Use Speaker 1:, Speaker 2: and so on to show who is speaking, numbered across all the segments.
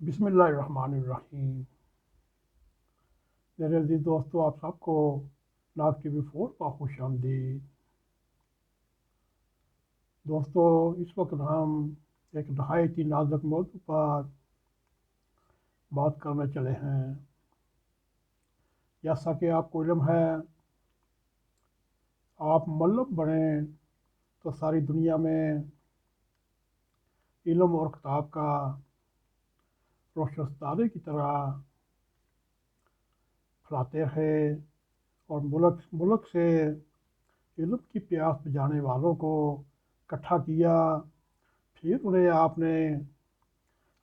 Speaker 1: بسم اللہ الرحمن الرحیم۔ میرے عزیز دوستو، آپ سب کو ناز ٹی وی 4 کا خوش آمدید۔ دوستو، اس وقت ہم ایک نہایت ہی نازک موضوع پر بات کرنے چلے ہیں۔ جیسا کہ آپ کو علم ہے، آپ ملم بنیں تو ساری دنیا میں علم اور کتاب کا روشن ستارے کی طرح پھیلاتے ہیں، اور ملک ملک سے علم کی پیاس بجھانے والوں کو اکٹھا کیا۔ پھر انہیں آپ نے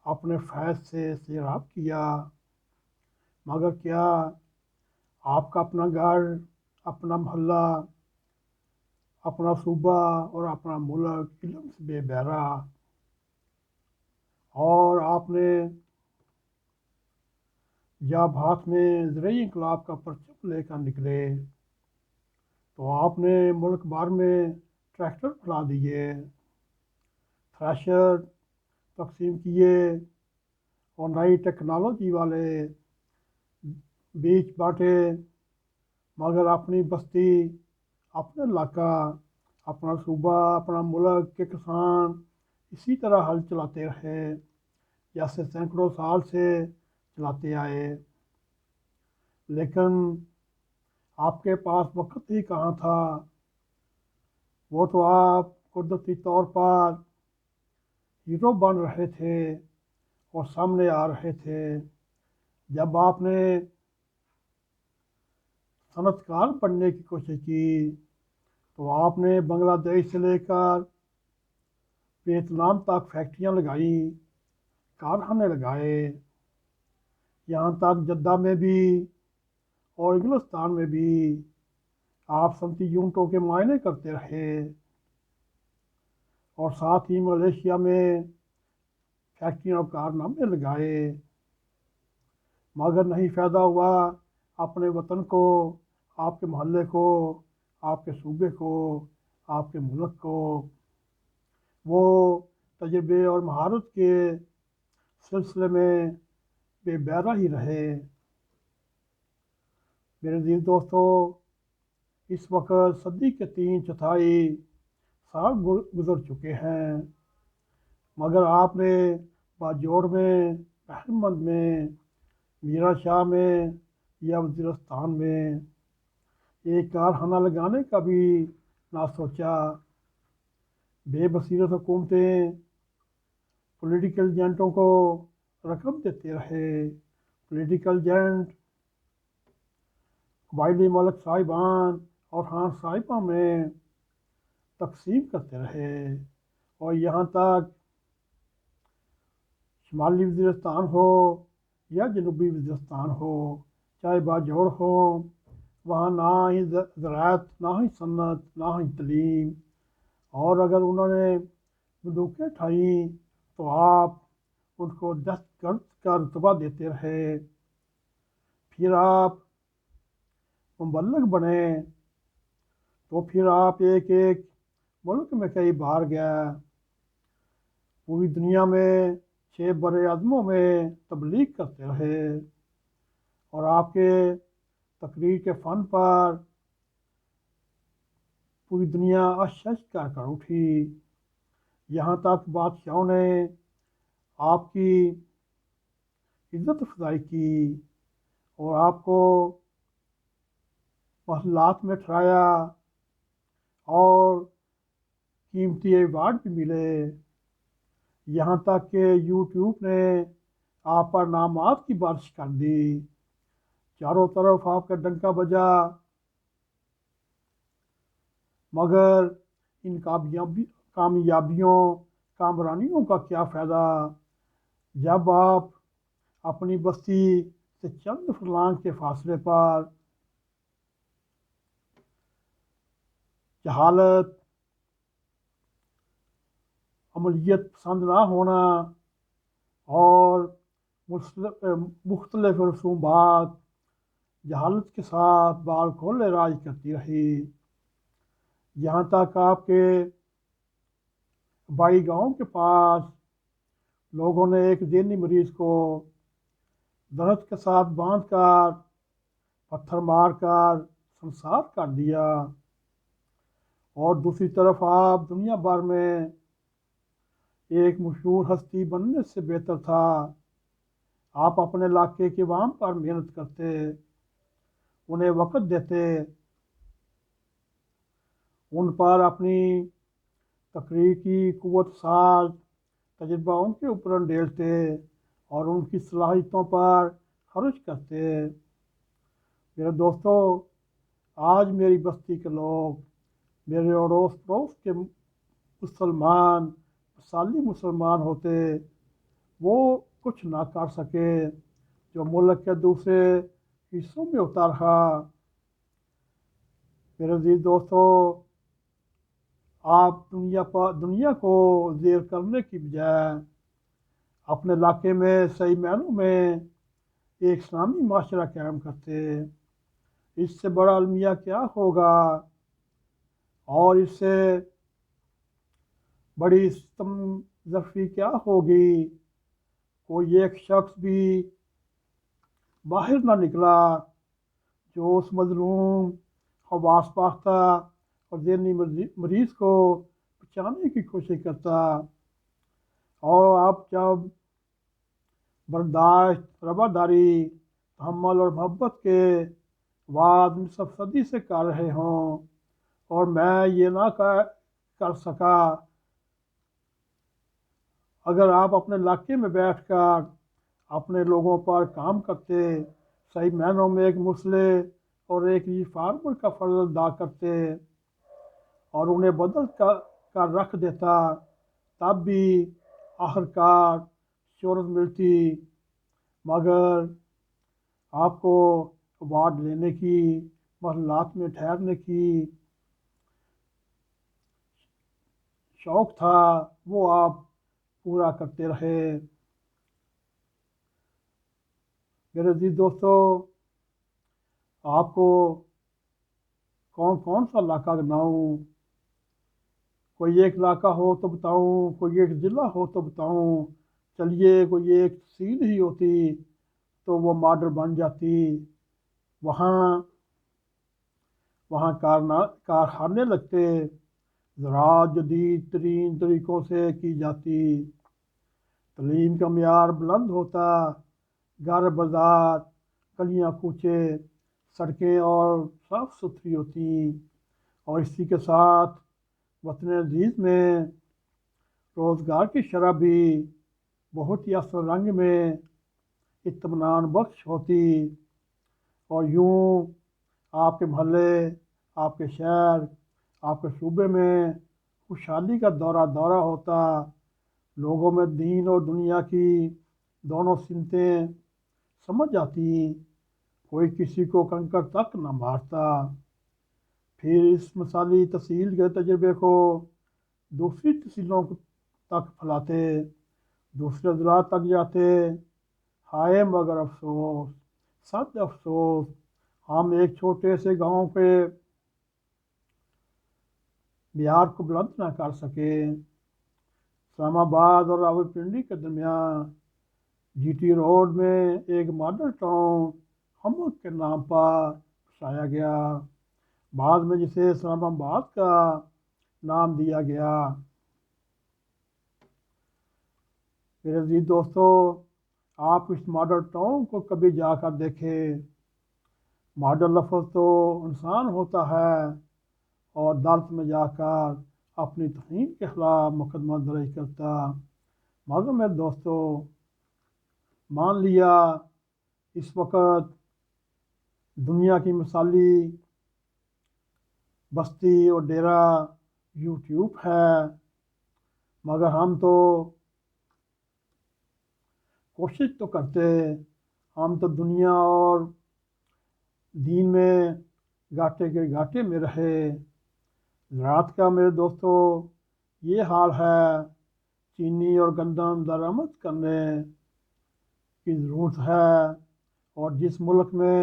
Speaker 1: اپنے فیض سے سیراب کیا۔ مگر کیا آپ کا اپنا گھر، اپنا محلہ، اپنا صوبہ اور اپنا ملک علم سے بے بہرا؟ اور آپ نے جب ہاتھ میں زرعی انقلاب کا پرچم لے کر نکلے تو آپ نے ملک بھر میں ٹریکٹر پھیلا دیے، تھریشر تقسیم کیے اور نئی ٹیکنالوجی والے بیچ بانٹے۔ مگر اپنی بستی، اپنا علاقہ، اپنا صوبہ، اپنا ملک کے کسان اسی طرح ہل چلاتے رہے جیسے سینکڑوں سال سے چلاتے آئے۔ لیکن آپ کے پاس وقت ہی کہاں تھا؟ وہ تو آپ قدرتی طور پر ہیرو بن رہے تھے اور سامنے آ رہے تھے۔ جب آپ نے صنعت کار بننے کی کوشش کی تو آپ نے بنگلہ دیش سے لے کر ویتنام تک فیکٹریاں لگائیں، کارخانے لگائے۔ یہاں تک جدہ میں بھی اور انگلستان میں بھی آپ صنعتی یونٹوں کے معائنے کرتے رہے، اور ساتھ ہی ملیشیا میں فیکٹریاں اور کارخانے لگائے۔ مگر نہیں فائدہ ہوا۔ اپنے وطن کو، آپ کے محلے کو، آپ کے صوبے کو، آپ کے ملک کو وہ تجربے اور مہارت کے سلسلے میں بے بہرا ہی رہے۔ میرے عزیز دوستو، اس وقت صدی کے 3/4 سال گزر چکے ہیں، مگر آپ نے باجوڑ میں، بہرمند میں، میرا شاہ میں یا وزیرستان میں ایک کارخانہ لگانے کا بھی نہ سوچا۔ بے بصیرت حکومتیں پولیٹیکل ایجنٹوں کو رقم دیتے رہے۔ پولیٹیکل ایجنٹ قبائلی ملک صاحبان اور خان صاحبہ میں تقسیم کرتے رہے، اور یہاں تک شمالی وزیرستان ہو یا جنوبی وزیرستان ہو، چاہے باجوڑ ہو، وہاں نہ ہی زراعت، نہ ہی صنعت، نہ ہی تعلیم۔ اور اگر انہوں نے بندوقیں اٹھائیں تو آپ ان کو دہشت گرد کا رتبہ دیتے رہے۔ پھر آپ مبلغ بنے تو پھر آپ ایک ایک ملک میں کئی بار گیا، پوری دنیا میں 6 بر اعظموں میں تبلیغ کرتے رہے، اور آپ کے تقریر کے فن پر پوری دنیا اشش کر اٹھی۔ یہاں تک بادشاہوں نے آپ کی عزت افزائی کی اور آپ کو محلات میں ٹھہرایا، اور قیمتی ایوارڈ بھی ملے۔ یہاں تک کہ یوٹیوب نے آپ پر نامات کی بارش کر دی، چاروں طرف آپ کا ڈنکا بجا۔ مگر ان کامیابیوں، کامرانیوں کا کیا فائدہ جب آپ اپنی بستی سے چند فرلانگ کے فاصلے پر جہالت، عملیت پسند نہ ہونا اور مختلف رسومات جہالت کے ساتھ بال کھولے راج کرتی رہی، یہاں تک آپ کے بائی گاؤں کے پاس لوگوں نے ایک ذہنی مریض کو درخت کے ساتھ باندھ کر پتھر مار کر سنسار کر دیا، اور دوسری طرف آپ دنیا بھر میں ایک مشہور ہستی بننے سے بہتر تھا۔ آپ اپنے علاقے کے عوام پر محنت کرتے، انہیں وقت دیتے، ان پر اپنی تخلیقی قوت ساز تجربہ ان کے اوپر ڈھیلتے اور ان کی صلاحیتوں پر خرچ کرتے۔ میرے دوستو، آج میری بستی کے لوگ، میرے اڑوس پڑوس کے مسلمان، مثالی مسلمان ہوتے، وہ کچھ نہ کر سکے جو ملک کے دوسرے حصوں میں ہوتا رہا۔ میرے عزیز دوستو، آپ دنیا کو زیر کرنے کی بجائے اپنے علاقے میں صحیح معنوں میں ایک اسلامی معاشرہ قائم کرتے، اس سے بڑا المیہ کیا ہوگا، اور اس سے بڑی ستم ظرفی کیا ہوگی۔ کوئی ایک شخص بھی باہر نہ نکلا جو اس مظلوم، حواس باختہ اور ذہنی مریض کو بچانے کی کوشش کرتا۔ اور آپ جب برداشت، رواداری، تحمل اور محبت کے وعد نصف صدی سے کر رہے ہوں، اور میں یہ نہ کر سکا، اگر آپ اپنے علاقے میں بیٹھ کر اپنے لوگوں پر کام کرتے، صحیح معنوں میں ایک مصلح اور ایک ریفارمر کا فرض ادا کرتے اور انہیں بدل کر رکھ دیتا، تب بھی آخرکار شہرت ملتی، مگر آپ کو ایوارڈ لینے کی، محلات میں ٹھہرنے کی شوق تھا، وہ آپ پورا کرتے رہے۔ میرے عزیز دوستو، آپ کو کون سا علاقہ گناؤں؟ کوئی ایک علاقہ ہو تو بتاؤں، کوئی ایک ضلع ہو تو بتاؤں، چلیے کوئی ایک تحصیل ہی ہوتی تو وہ ماڈل بن جاتی، وہاں کارخانے لگتے، زراعت جدید ترین طریقوں سے کی جاتی، تعلیم کا معیار بلند ہوتا، گھر بازار، گلیاں کوچے، سڑکیں اور صاف ستھری ہوتی، اور اسی کے ساتھ وطن عزیز میں روزگار کی شرح بھی بہت ہی اصل رنگ میں اطمینان بخش ہوتی، اور یوں آپ کے محلے، آپ کے شہر، آپ کے صوبے میں خوشحالی کا دورہ ہوتا، لوگوں میں دین اور دنیا کی دونوں سمتیں سمجھ آتی، کوئی کسی کو کنکر تک نہ مارتا۔ پھر اس مثالی تحصیل کے تجربے کو دوسری تحصیلوں تک پھیلاتے، دوسرے اضلاع تک جاتے، ہائے مگر افسوس، صد افسوس، ہم ایک چھوٹے سے گاؤں کے معیار کو بلند نہ کر سکے۔ اسلام آباد اور راولپنڈی کے درمیان جی ٹی روڈ میں ایک ماڈل ٹاؤن ہمک کے نام پر بسایا گیا، بعد میں جسے اسلام آباد کا نام دیا گیا۔ میرے عزیز دوستو، آپ اس ماڈل ٹاؤن کو کبھی جا کر دیکھیں۔ ماڈل لفظ تو انسان ہوتا ہے، اور عدالت میں جا کر اپنی توہین کے خلاف مقدمہ درج کرتا، مگر میرے دوستو، مان لیا اس وقت دنیا کی مثالی بستی اور ڈیرا یوٹیوب ہے، مگر ہم تو کوشش تو کرتے، ہم تو دنیا اور دین میں گھاٹے کے گھاٹے میں رہے۔ زراعت کا میرے دوستو یہ حال ہے، چینی اور گندم درآمد کرنے کی ضرورت ہے، اور جس ملک میں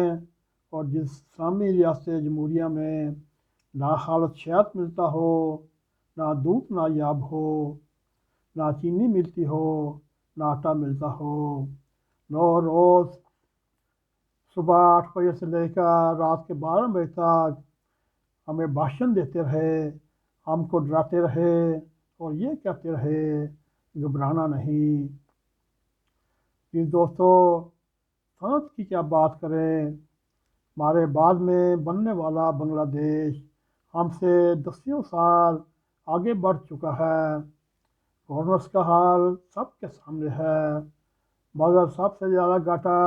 Speaker 1: اور جس اسلامی ریاست جمہوریہ میں نہ خالص شہد ملتا ہو، نہ دودھ نایاب ہو، نہ چینی ملتی ہو، نہ آٹا ملتا ہو۔ نو روز صبح 8 بجے سے لے کر رات کے 12 بجے تک ہمیں بھاشن دیتے رہے، ہم کو ڈراتے رہے اور یہ کہتے رہے گھبرانا نہیں۔ جی دوستو، صنعت کی کیا بات کریں، ہمارے بعد میں بننے والا بنگلہ دیش ہم سے 10 سال آگے بڑھ چکا ہے۔ گورنرس کا حال سب کے سامنے ہے، مگر سب سے زیادہ گھاٹا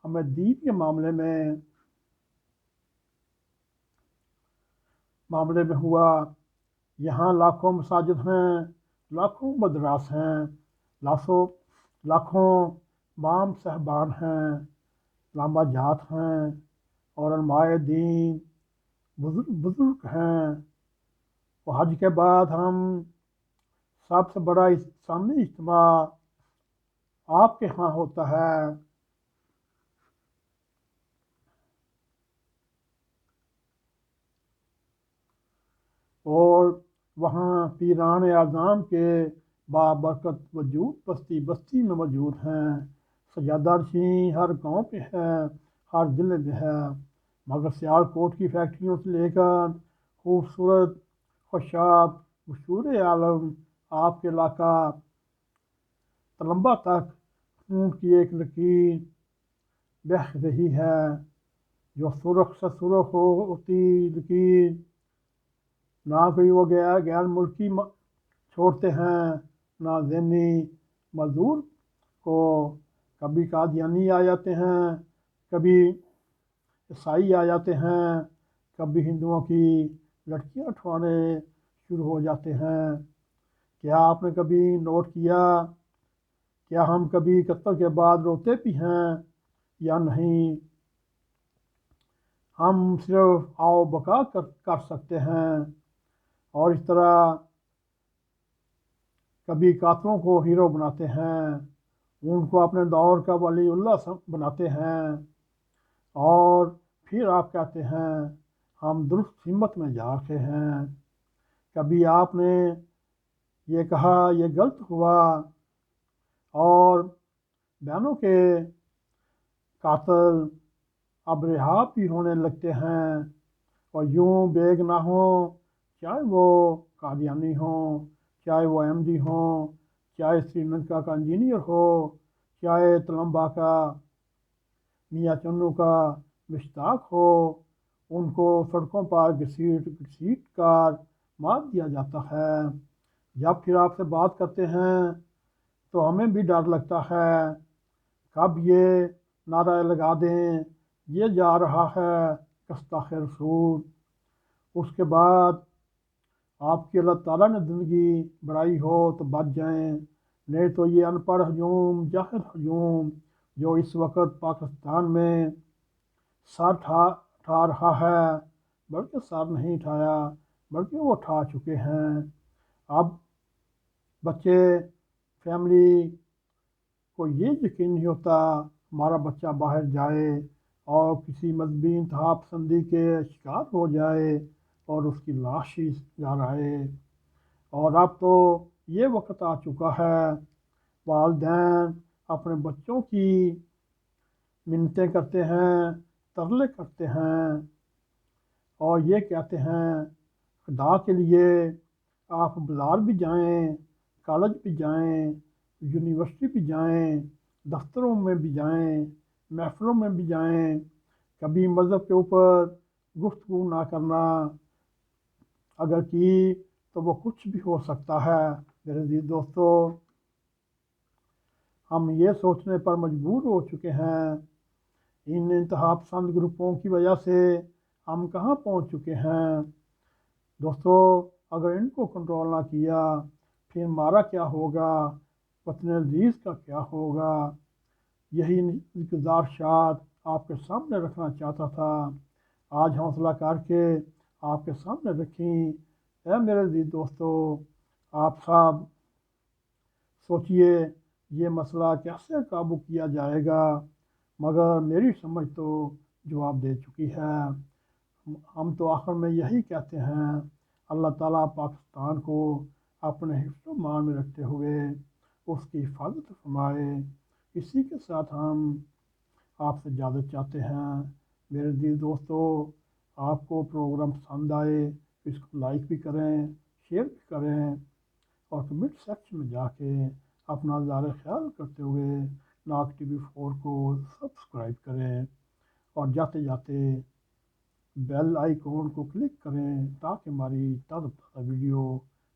Speaker 1: ہمیں دین کے معاملے میں ہوا۔ یہاں لاکھوں مساجد ہیں، لاکھوں مدراس ہیں، لاکھوں امام صاحبان ہیں، علماء جات ہیں اور علماء دین بزرگ ہیں۔ وہ حج کے بعد ہم سب سے بڑا اسلامی اجتماع آپ کے ہاں ہوتا ہے۔ اور وہاں پیران اعظام کے بابرکت وجود بستی بستی میں موجود ہیں۔ سجادہ نشین ہر گاؤں پہ ہے، ہر ضلع میں ہے، مگر سیال کوٹ کی فیکٹریوں سے لے کر خوبصورت خوشاب مشہور عالم آپ کے علاقہ تلمبا تک خون کی ایک لکیر بہہ رہی ہے، جو سرخ سے سرخ ہوتی لکیر نہ کوئی وہ غیر ملکی چھوڑتے ہیں، نہ ذہنی مزدور کو۔ کبھی قادیانی آ جاتے ہیں، کبھی عیسائی آ جاتے ہیں، کبھی ہندوؤں کی لڑکیاں اٹھوانے شروع ہو جاتے ہیں۔ کیا آپ نے کبھی نوٹ کیا، کیا ہم کبھی قتل کے بعد روتے بھی ہیں یا نہیں؟ ہم صرف آؤ بقا کر سکتے ہیں، اور اس طرح کبھی قاتلوں کو ہیرو بناتے ہیں، ان کو اپنے دور کا ولی اللہ بناتے ہیں، اور پھر آپ کہتے ہیں ہم درست ہمت میں جا رہے ہیں۔ کبھی آپ نے یہ کہا یہ غلط ہوا، اور بہنوں کے قاتل اب رہا بھی ہونے لگتے ہیں، اور یوں بے گناہ ہوں، چاہے وہ قادیانی ہوں، چاہے وہ ایم ڈی ہوں، چاہے سری لنکا کا انجینئر ہو، چاہے تلمبا کا میاں چنو کا مشتاق ہو، ان کو سڑکوں پر گھسیٹ کر مار دیا جاتا ہے۔ جب پھر آپ سے بات کرتے ہیں تو ہمیں بھی ڈر لگتا ہے، کب یہ نعرہ لگا دیں یہ جا رہا ہے گستاخ رسول۔ اس کے بعد آپ کی اللہ تعالیٰ نے زندگی بڑھائی ہو تو بچ جائیں، نہیں تو یہ ان پڑھ ہجوم جاہل ہجوم جو اس وقت پاکستان میں سر اٹھا رہا ہے، بلکہ سر نہیں اٹھایا بلکہ وہ اٹھا چکے ہیں۔ اب بچے فیملی کو یہ یقین نہیں ہوتا ہمارا بچہ باہر جائے اور کسی مذہبی انتہا پسندی کے شکار ہو جائے اور اس کی لاش ہی گھر آئے۔ اور اب تو یہ وقت آ چکا ہے، والدین اپنے بچوں کی منتیں کرتے ہیں، ترلے کرتے ہیں، اور یہ کہتے ہیں خدا کے لیے آپ بازار بھی جائیں، کالج بھی جائیں، یونیورسٹی بھی جائیں، دفتروں میں بھی جائیں، محفلوں میں بھی جائیں، کبھی مذہب کے اوپر گفتگو نہ کرنا، اگر کی تو وہ کچھ بھی ہو سکتا ہے۔ میرے عزیز دوستو، ہم یہ سوچنے پر مجبور ہو چکے ہیں، ان انتہا پسند گروپوں کی وجہ سے ہم کہاں پہنچ چکے ہیں۔ دوستو، اگر ان کو کنٹرول نہ کیا پھر ہمارا کیا ہوگا، وطن عزیز کا کیا ہوگا۔ یہی گزارشات آپ کے سامنے رکھنا چاہتا تھا، آج حوصلہ کر کے آپ کے سامنے رکھیں۔ اے میرے عزیز دوستو، آپ سب سوچئے یہ مسئلہ کیسے قابو کیا جائے گا، مگر میری سمجھ تو جواب دے چکی ہے۔ ہم تو آخر میں یہی کہتے ہیں، اللہ تعالیٰ پاکستان کو اپنے حفظ و امان میں رکھتے ہوئے اس کی حفاظت فرمائے۔ اسی کے ساتھ ہم آپ سے اجازت چاہتے ہیں۔ میرے عزیز دوستو، آپ کو پروگرام پسند آئے تو اس کو لائک بھی کریں، شیئر بھی کریں، اور کمنٹ سیکشن میں جا کے اپنا نظارہ خیال کرتے ہوئے ناگ ٹی وی 4 کو سبسکرائب کریں، اور جاتے جاتے بیل آئیکن کو کلک کریں تاکہ ہماری تازہ تازہ ویڈیو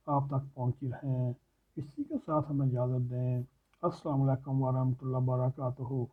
Speaker 1: آپ تک پہنچی رہیں۔ اسی کے ساتھ ہمیں اجازت دیں۔ السلام علیکم ورحمۃ اللہ وبرکاتہ۔